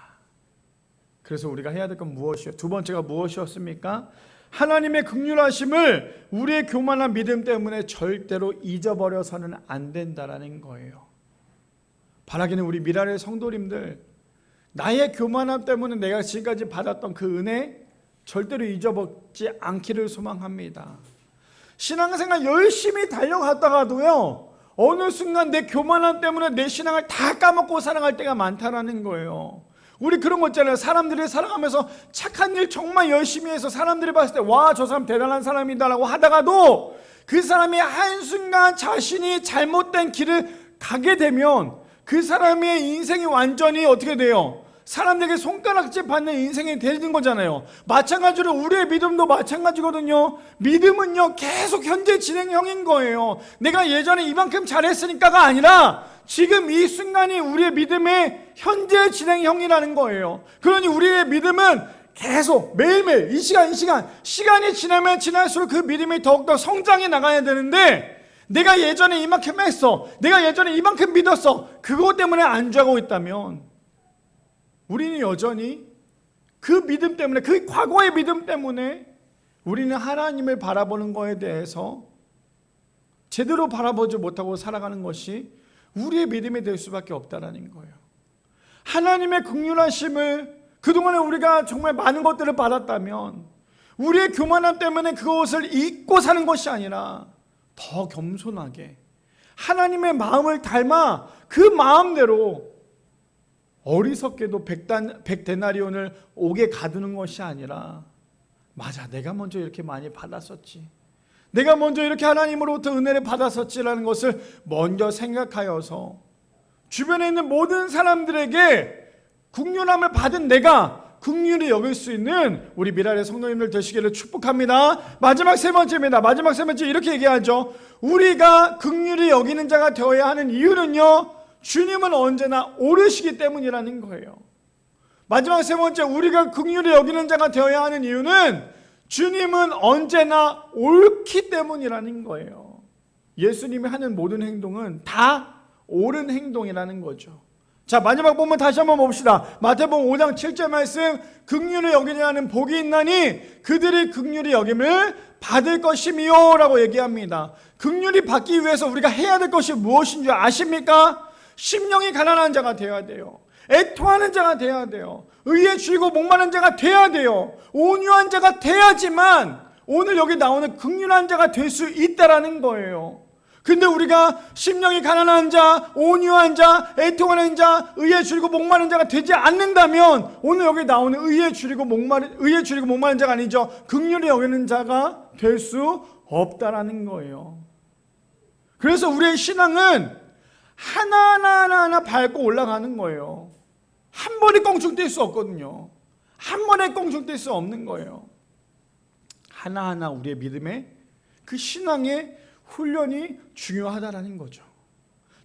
그래서 우리가 해야 될 건 무엇이요? 두 번째가 무엇이었습니까? 하나님의 긍휼하심을 우리의 교만한 믿음 때문에 절대로 잊어버려서는 안 된다라는 거예요. 바라기는 우리 미라의 성도님들 나의 교만함 때문에 내가 지금까지 받았던 그 은혜 절대로 잊어먹지 않기를 소망합니다. 신앙생활 열심히 달려갔다가도요, 어느 순간 내 교만함 때문에 내 신앙을 다 까먹고 살아갈 때가 많다라는 거예요. 우리 그런 거 있잖아요. 사람들이 살아가면서 착한 일 정말 열심히 해서 사람들이 봤을 때 와, 저 사람 대단한 사람이다 라고 하다가도 그 사람이 한순간 자신이 잘못된 길을 가게 되면 그 사람의 인생이 완전히 어떻게 돼요? 사람들에게 손가락질 받는 인생이 되는 거잖아요. 마찬가지로 우리의 믿음도 마찬가지거든요. 믿음은요, 계속 현재 진행형인 거예요. 내가 예전에 이만큼 잘했으니까가 아니라 지금 이 순간이 우리의 믿음의 현재 진행형이라는 거예요. 그러니 우리의 믿음은 계속 매일매일 이 시간이 지나면 지날수록 그 믿음이 더욱더 성장해 나가야 되는데, 내가 예전에 이만큼 했어, 내가 예전에 이만큼 믿었어, 그것 때문에 안주하고 있다면 우리는 여전히 그 믿음 때문에, 그 과거의 믿음 때문에 우리는 하나님을 바라보는 것에 대해서 제대로 바라보지 못하고 살아가는 것이 우리의 믿음이 될 수밖에 없다는 거예요. 하나님의 긍휼하심을 그동안에 우리가 정말 많은 것들을 받았다면 우리의 교만함 때문에 그것을 잊고 사는 것이 아니라 더 겸손하게 하나님의 마음을 닮아 그 마음대로 어리석게도 100데나리온을 옥에 가두는 것이 아니라, 맞아, 내가 먼저 이렇게 많이 받았었지, 내가 먼저 이렇게 하나님으로부터 은혜를 받았었지라는 것을 먼저 생각하여서 주변에 있는 모든 사람들에게 긍휼함을 받은 내가 긍휼히 여길 수 있는 우리 미랄의 성도님들 되시기를 축복합니다. 마지막 세 번째입니다. 마지막 세 번째 이렇게 얘기하죠. 우리가 긍휼히 여기는 자가 되어야 하는 이유는요, 주님은 언제나 옳으시기 때문이라는 거예요. 마지막 세 번째, 우리가 긍휼히 여기는 자가 되어야 하는 이유는 주님은 언제나 옳기 때문이라는 거예요. 예수님이 하는 모든 행동은 다 옳은 행동이라는 거죠. 자, 마지막 본문 다시 한번 봅시다. 마태복음 5장 7절 말씀, 긍휼히 여기냐 하는 복이 있나니 그들이 긍휼히 여김을 받을 것이미요 라고 얘기합니다. 긍휼히 받기 위해서 우리가 해야 될 것이 무엇인 줄 아십니까? 심령이 가난한 자가 되어야 돼요. 애통하는 자가 되어야 돼요. 의에 줄이고 목마른 자가 되어야 돼요. 온유한 자가 돼야지만 오늘 여기 나오는 긍휼한 자가 될 수 있다라는 거예요. 근데 우리가 심령이 가난한 자, 온유한 자, 애통하는 자, 의에 줄이고 목마른 자가 되지 않는다면 오늘 여기 나오는 의에 줄이고 목마른 자가 아니죠. 긍휼히 여기는 자가 될 수 없다라는 거예요. 그래서 우리의 신앙은 하나하나 밟고 올라가는 거예요. 한 번에 껑충 뛸 수 없거든요. 한 번에 껑충 뛸 수 없는 거예요. 하나하나 우리의 믿음의 그 신앙의 훈련이 중요하다라는 거죠.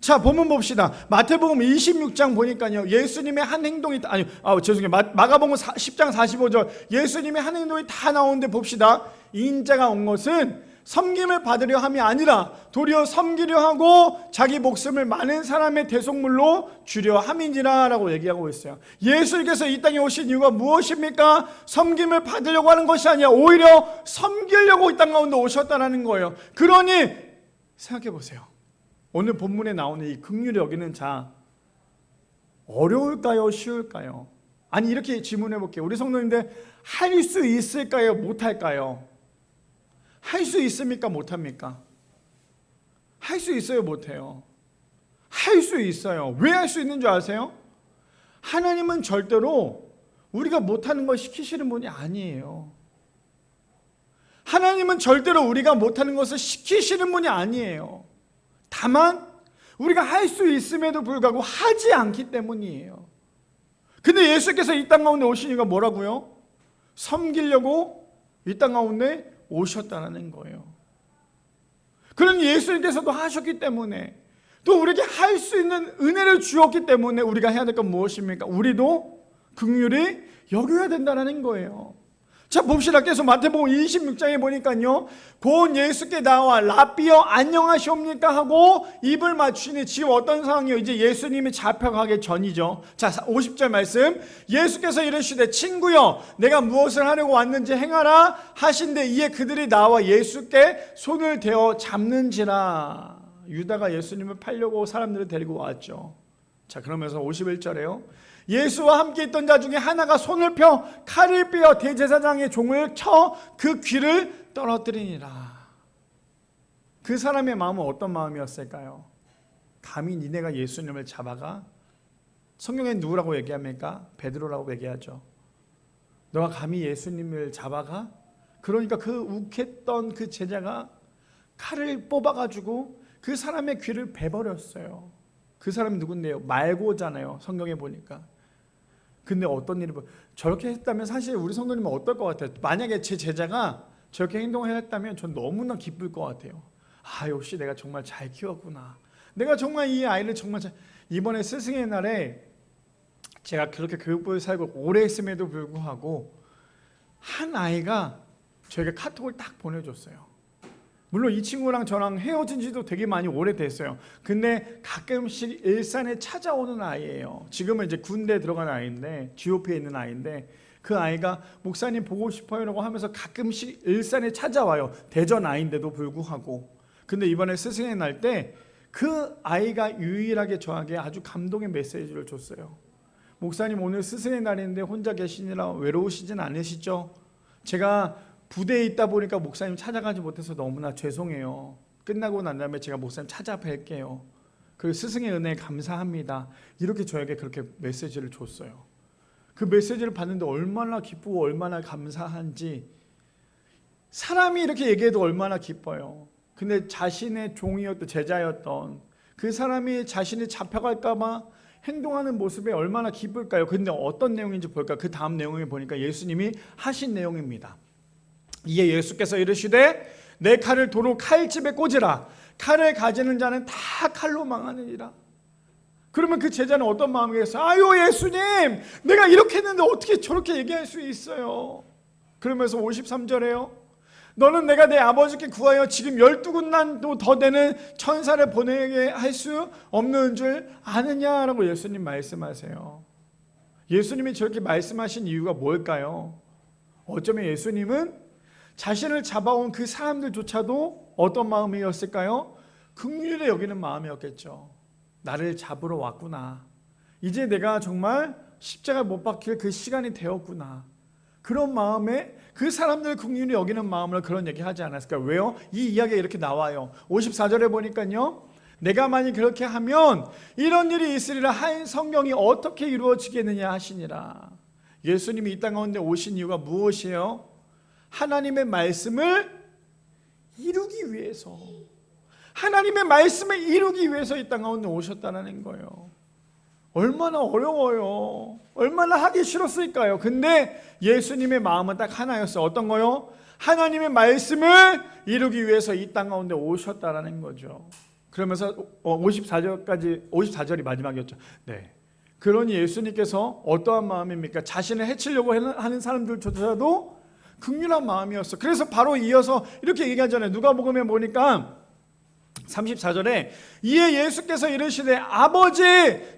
자, 본문 봅시다. 마태복음 26장 보니까요, 예수님의 한 행동이 마가복음 10장 45절 예수님의 한 행동이 다 나오는데 봅시다. 인자가 온 것은 섬김을 받으려 함이 아니라 도리어 섬기려 하고 자기 목숨을 많은 사람의 대속물로 주려 함이니라 라고 얘기하고 있어요. 예수님께서 이 땅에 오신 이유가 무엇입니까? 섬김을 받으려고 하는 것이 아니라 오히려 섬기려고 이 땅 가운데 오셨다는 거예요. 그러니 생각해 보세요. 오늘 본문에 나오는 이 긍휼히 여기는 자, 어려울까요? 쉬울까요? 아니, 이렇게 질문해 볼게요. 우리 성도님들 할 수 있을까요? 못할까요? 할 수 있습니까? 못합니까? 할 수 있어요? 못해요? 할 수 있어요. 왜 할 수 있는 줄 아세요? 하나님은 절대로 우리가 못하는 걸 시키시는 분이 아니에요. 하나님은 절대로 우리가 못하는 것을 시키시는 분이 아니에요. 다만 우리가 할 수 있음에도 불구하고 하지 않기 때문이에요. 근데 예수께서 이 땅 가운데 오신 이유가 뭐라고요? 섬기려고 이 땅 가운데 오셨다는 거예요. 그러니 예수님께서도 하셨기 때문에, 또 우리에게 할 수 있는 은혜를 주었기 때문에 우리가 해야 될 건 무엇입니까? 우리도 긍휼히 여겨야 된다는 거예요. 자, 봅시다. 계속 마태복음 26장에 보니까요, 곧 예수께 나와 라삐여 안녕하시옵니까 하고 입을 맞추니 지금 어떤 상황이요? 이제 예수님이 잡혀가기 전이죠. 자, 50절 말씀, 예수께서 이르시되 친구여 내가 무엇을 하려고 왔는지 행하라 하신데 이에 그들이 나와 예수께 손을 대어 잡는지라. 유다가 예수님을 팔려고 사람들을 데리고 왔죠. 자, 그러면서 51절에요, 예수와 함께 있던 자 중에 하나가 손을 펴 칼을 빼어 대제사장의 종을 쳐 그 귀를 떨어뜨리니라. 그 사람의 마음은 어떤 마음이었을까요? 감히 니네가 예수님을 잡아가? 성경에 누구라고 얘기합니까? 베드로라고 얘기하죠. 너가 감히 예수님을 잡아가? 그러니까 그 욱했던 그 제자가 칼을 뽑아가지고 그 사람의 귀를 베버렸어요. 그 사람이 누군데요? 말고잖아요. 성경에 보니까. 근데 어떤 일이 저렇게 했다면 사실 우리 성도님은 어떨 것 같아요? 만약에 제 제자가 저렇게 행동을 했다면 전 너무나 기쁠 것 같아요. 아, 역시 내가 정말 잘 키웠구나. 내가 정말 이 아이를 정말 이번에 스승의 날에 제가 그렇게 교육부에 살고 오래 했음에도 불구하고 한 아이가 저에게 카톡을 딱 보내줬어요. 물론 이 친구랑 저랑 헤어진 지도 되게 많이 오래됐어요. 근데 가끔씩 일산에 찾아오는 아이예요. 지금은 이제 군대에 들어간 아이인데, GOP에 있는 아이인데, 그 아이가 목사님 보고 싶어요 라고 하면서 가끔씩 일산에 찾아와요. 대전 아이인데도 불구하고. 근데 이번에 스승의 날 때 그 아이가 유일하게 저에게 아주 감동의 메시지를 줬어요. 목사님, 오늘 스승의 날인데 혼자 계시느라 외로우시진 않으시죠? 제가 부대에 있다 보니까 목사님 찾아가지 못해서 너무나 죄송해요. 끝나고 난 다음에 제가 목사님 찾아뵐게요. 그리고 스승의 은혜에 감사합니다. 이렇게 저에게 그렇게 메시지를 줬어요. 그 메시지를 받는데 얼마나 기쁘고 얼마나 감사한지, 사람이 이렇게 얘기해도 얼마나 기뻐요. 근데 자신의 종이었던, 제자였던 그 사람이 자신이 잡혀갈까 봐 행동하는 모습에 얼마나 기쁠까요? 근데 어떤 내용인지 볼까요? 그 다음 내용을 보니까 예수님이 하신 내용입니다. 이에 예수께서 이르시되 내 칼을 도로 칼집에 꽂으라. 칼을 가지는 자는 다 칼로 망하느니라. 그러면 그 제자는 어떤 마음이겠어요? 아유, 예수님, 내가 이렇게 했는데 어떻게 저렇게 얘기할 수 있어요? 그러면서 53절에요. 너는 내가 내 아버지께 구하여 지금 12군단도 더 되는 천사를 보내게 할 수 없는 줄 아느냐라고 예수님 말씀하세요. 예수님이 저렇게 말씀하신 이유가 뭘까요? 어쩌면 예수님은 자신을 잡아온 그 사람들조차도 어떤 마음이었을까요? 긍휼히 여기는 마음이었겠죠. 나를 잡으러 왔구나. 이제 내가 정말 십자가 못 박힐 그 시간이 되었구나. 그런 마음에 그 사람들 긍휼히 여기는 마음으로 그런 얘기 하지 않았을까요? 왜요? 이 이야기가 이렇게 나와요. 54절에 보니까요, 내가 만약 그렇게 하면 이런 일이 있으리라 하인 성경이 어떻게 이루어지겠느냐 하시니라. 예수님이 이 땅 가운데 오신 이유가 무엇이에요? 하나님의 말씀을 이루기 위해서, 하나님의 말씀을 이루기 위해서 이 땅 가운데 오셨다는 거예요. 얼마나 어려워요. 얼마나 하기 싫었을까요? 근데 예수님의 마음은 딱 하나였어요. 어떤 거요? 하나님의 말씀을 이루기 위해서 이 땅 가운데 오셨다라는 거죠. 그러면서 54절이 마지막이었죠. 네. 그러니 예수님께서 어떠한 마음입니까? 자신을 해치려고 하는 사람들조차도 긍휼한 마음이었어. 그래서 바로 이어서 이렇게 얘기하잖아요. 누가복음에 보니까 34절에 이에 예수께서 이르시되 아버지,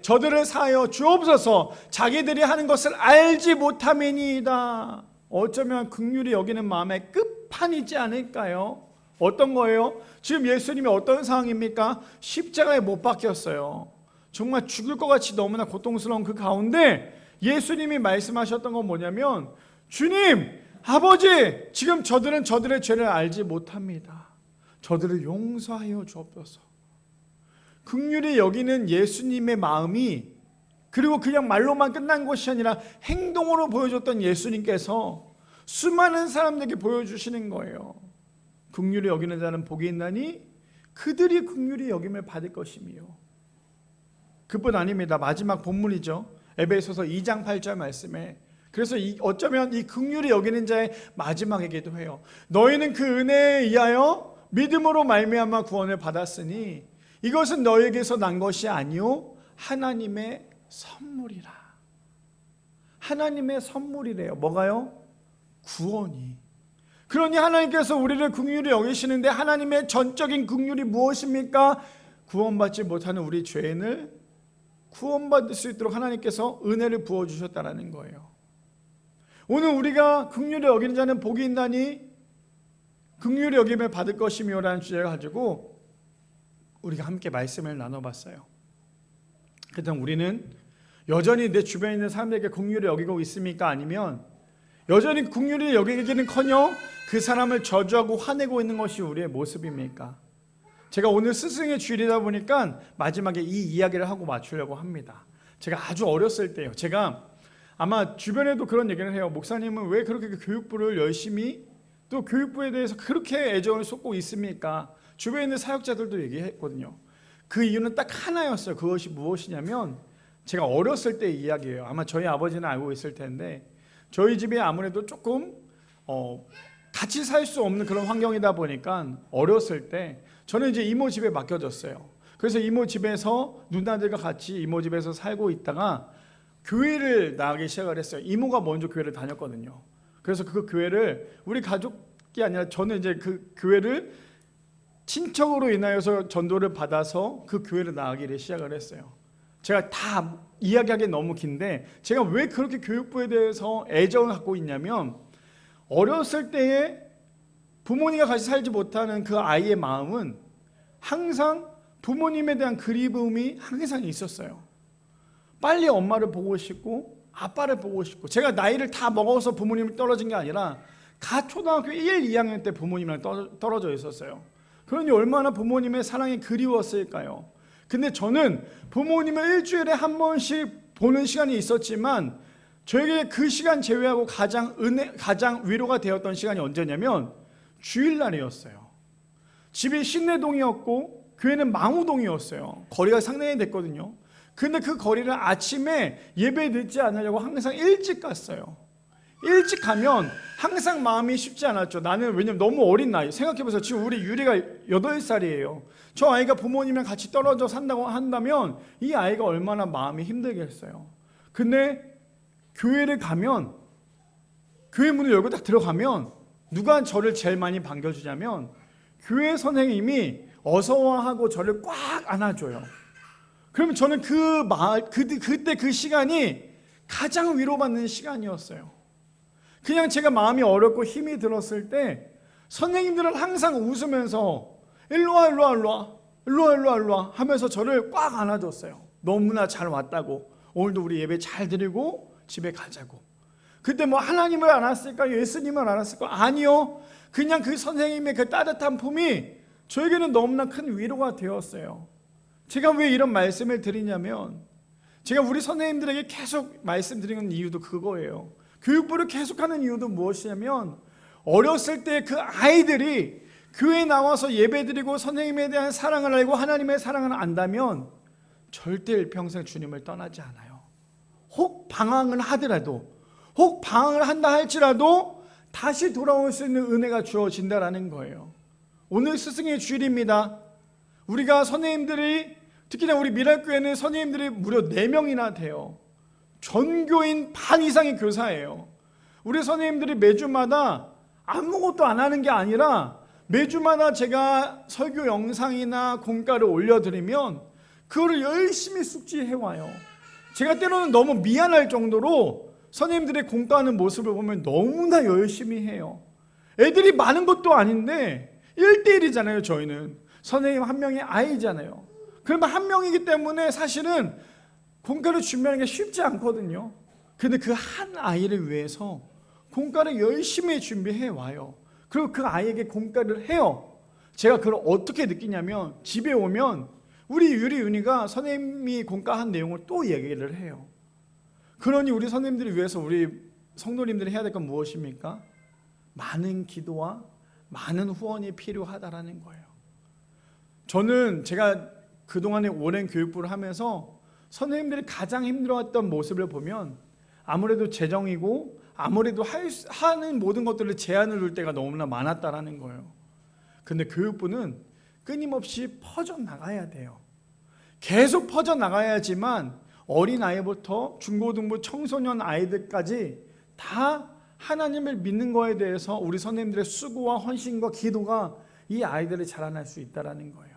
저들을 사하여 주옵소서. 자기들이 하는 것을 알지 못함이니이다. 어쩌면 긍휼히 여기는 마음의 끝판이지 않을까요? 어떤 거예요? 지금 예수님이 어떤 상황입니까? 십자가에 못 박혔어요. 정말 죽을 것 같이 너무나 고통스러운 그 가운데 예수님이 말씀하셨던 건 뭐냐면, 주님, 아버지, 지금 저들은 저들의 죄를 알지 못합니다. 저들을 용서하여 주옵소서. 긍휼히 여기는 예수님의 마음이, 그리고 그냥 말로만 끝난 것이 아니라 행동으로 보여줬던 예수님께서 수많은 사람들에게 보여주시는 거예요. 긍휼히 여기는 자는 복이 있나니 그들이 긍휼히 여김을 받을 것이며. 그뿐 아닙니다. 마지막 본문이죠. 에베소서 2장 8절 말씀에, 그래서 어쩌면 이 긍휼히 여기는 자의 마지막이기도 해요. 너희는 그 은혜에 의하여 믿음으로 말미암아 구원을 받았으니 이것은 너에게서 난 것이 아니요 하나님의 선물이라. 하나님의 선물이래요. 뭐가요? 구원이. 그러니 하나님께서 우리를 긍휼히 여기시는데 하나님의 전적인 긍휼이 무엇입니까? 구원받지 못하는 우리 죄인을 구원받을 수 있도록 하나님께서 은혜를 부어주셨다는 거예요. 오늘 우리가 긍휼히 여기는 자는 복이 있나니 긍휼히 여김을 받을 것이며 라는 주제를 가지고 우리가 함께 말씀을 나눠봤어요. 그렇다면 우리는 여전히 내 주변에 있는 사람들에게 긍휼히 여기고 있습니까? 아니면 여전히 긍휼히 여기기는커녕 그 사람을 저주하고 화내고 있는 것이 우리의 모습입니까? 제가 오늘 스승의 주일이다 보니까 마지막에 이 이야기를 하고 맞추려고 합니다. 제가 아주 어렸을 때요. 제가 아마 주변에도 그런 얘기를 해요. 목사님은 왜 그렇게 교육부를 열심히 또 교육부에 대해서 그렇게 애정을 쏟고 있습니까? 주변에 있는 사역자들도 얘기했거든요. 그 이유는 딱 하나였어요. 그것이 무엇이냐면 제가 어렸을 때 이야기예요. 아마 저희 아버지는 알고 있을 텐데 저희 집이 아무래도 조금 같이 살 수 없는 그런 환경이다 보니까 어렸을 때 저는 이제 이모 집에 맡겨졌어요. 그래서 이모 집에서 누나들과 같이 이모 집에서 살고 있다가 교회를 나가기 시작을 했어요. 이모가 먼저 교회를 다녔거든요. 그래서 그 교회를 우리 가족이 아니라 저는 이제 그 교회를 친척으로 인하여서 전도를 받아서 그 교회를 나가기를 시작을 했어요. 제가 다 이야기하기 너무 긴데 제가 왜 그렇게 교육부에 대해서 애정을 갖고 있냐면 어렸을 때에 부모님과 같이 살지 못하는 그 아이의 마음은 항상 부모님에 대한 그리움이 항상 있었어요. 빨리 엄마를 보고 싶고 아빠를 보고 싶고 제가 나이를 다 먹어서 부모님이 떨어진 게 아니라 갓 초등학교 1, 2학년 때 부모님이랑 떨어져 있었어요. 그러니 얼마나 부모님의 사랑이 그리웠을까요? 근데 저는 부모님을 일주일에 한 번씩 보는 시간이 있었지만 저에게 그 시간 제외하고 가장 위로가 되었던 시간이 언제냐면 주일날이었어요. 집이 신내동이었고 교회는 망우동이었어요. 거리가 상당히 됐거든요. 근데 그 거리를 아침에 예배 늦지 않으려고 항상 일찍 갔어요. 일찍 가면 항상 마음이 쉽지 않았죠. 나는 왜냐면 너무 어린 나이. 생각해보세요. 지금 우리 유리가 8살이에요. 저 아이가 부모님이랑 같이 떨어져 산다고 한다면 이 아이가 얼마나 마음이 힘들겠어요. 근데 교회를 가면 교회 문을 열고 딱 들어가면 누가 저를 제일 많이 반겨주냐면 교회 선생님이 어서와 하고 저를 꽉 안아줘요. 그러면 저는 그때 그 시간이 가장 위로받는 시간이었어요. 그냥 제가 마음이 어렵고 힘이 들었을 때 선생님들은 항상 웃으면서 일로와 일로와 일로와 일로와 일로와 일로와 하면서 저를 꽉 안아줬어요. 너무나 잘 왔다고 오늘도 우리 예배 잘 드리고 집에 가자고. 그때 뭐 하나님을 알았을까 예수님을 알았을까 아니요. 그냥 그 선생님의 그 따뜻한 품이 저에게는 너무나 큰 위로가 되었어요. 제가 왜 이런 말씀을 드리냐면 제가 우리 선생님들에게 계속 말씀드리는 이유도 그거예요. 교육부를 계속하는 이유도 무엇이냐면 어렸을 때 그 아이들이 교회에 나와서 예배드리고 선생님에 대한 사랑을 알고 하나님의 사랑을 안다면 절대 일평생 주님을 떠나지 않아요. 혹 방황을 하더라도 혹 방황을 한다 할지라도 다시 돌아올 수 있는 은혜가 주어진다라는 거예요. 오늘 스승의 주일입니다. 우리가 선생님들이 특히나 우리 미랄교회는 선생님들이 무려 4명이나 돼요. 전교인 반 이상의 교사예요. 우리 선생님들이 매주마다 아무것도 안 하는 게 아니라 매주마다 제가 설교 영상이나 공과를 올려드리면 그거를 열심히 숙지해와요. 제가 때로는 너무 미안할 정도로 선생님들의 공과하는 모습을 보면 너무나 열심히 해요. 애들이 많은 것도 아닌데 1대1이잖아요. 저희는 선생님 한 명의 아이잖아요. 그러면 한 명이기 때문에 사실은 공과를 준비하는 게 쉽지 않거든요. 근데 그 한 아이를 위해서 공과를 열심히 준비해 와요. 그리고 그 아이에게 공과를 해요. 제가 그걸 어떻게 느끼냐면 집에 오면 우리 유리윤이가 선생님이 공과한 내용을 또 얘기를 해요. 그러니 우리 선생님들을 위해서 우리 성도님들이 해야 될 건 무엇입니까? 많은 기도와 많은 후원이 필요하다라는 거예요. 저는 제가 그동안에 오랜 교육부를 하면서 선생님들이 가장 힘들어했던 모습을 보면 아무래도 재정이고 아무래도 하는 모든 것들을 제한을 둘 때가 너무나 많았다라는 거예요. 근데 교육부는 끊임없이 퍼져나가야 돼요. 계속 퍼져나가야지만 어린아이부터 중고등부 청소년 아이들까지 다 하나님을 믿는 거에 대해서 우리 선생님들의 수고와 헌신과 기도가 이 아이들을 자라날 수 있다는 거예요.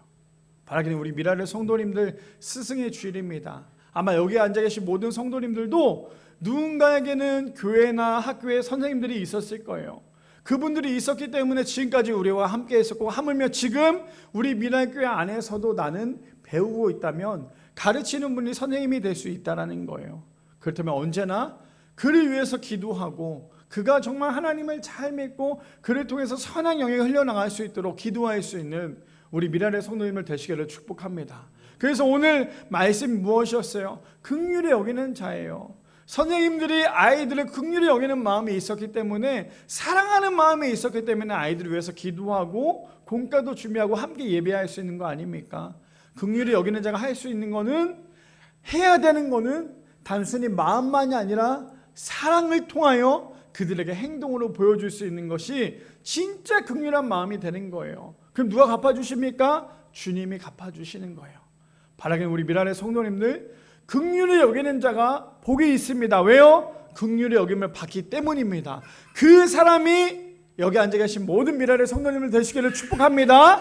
바라기는 우리 미랄의 성도님들 스승의 주일입니다. 아마 여기 앉아 계신 모든 성도님들도 누군가에게는 교회나 학교에 선생님들이 있었을 거예요. 그분들이 있었기 때문에 지금까지 우리와 함께 했었고, 하물며 지금 우리 미랄교회 안에서도 나는 배우고 있다면 가르치는 분이 선생님이 될 수 있다는 거예요. 그렇다면 언제나 그를 위해서 기도하고, 그가 정말 하나님을 잘 믿고 그를 통해서 선한 영이 흘러나갈 수 있도록 기도할 수 있는 우리 미랄의 성도님을 되시기를 축복합니다. 그래서 오늘 말씀이 무엇이었어요? 긍휼히 여기는 자예요. 선생님들이 아이들을 긍휼히 여기는 마음이 있었기 때문에, 사랑하는 마음이 있었기 때문에 아이들을 위해서 기도하고 공과도 준비하고 함께 예배할 수 있는 거 아닙니까? 긍휼히 여기는 자가 할 수 있는 거는, 해야 되는 거는 단순히 마음만이 아니라 사랑을 통하여 그들에게 행동으로 보여줄 수 있는 것이 진짜 긍휼한 마음이 되는 거예요. 그럼 누가 갚아주십니까? 주님이 갚아주시는 거예요. 바라기는 우리 미랄의 성도님들, 긍휼히 여기는 자가 복이 있습니다. 왜요? 긍휼히 여김을 받기 때문입니다. 그 사람이 여기 앉아 계신 모든 미랄의 성도님을 되시기를 축복합니다.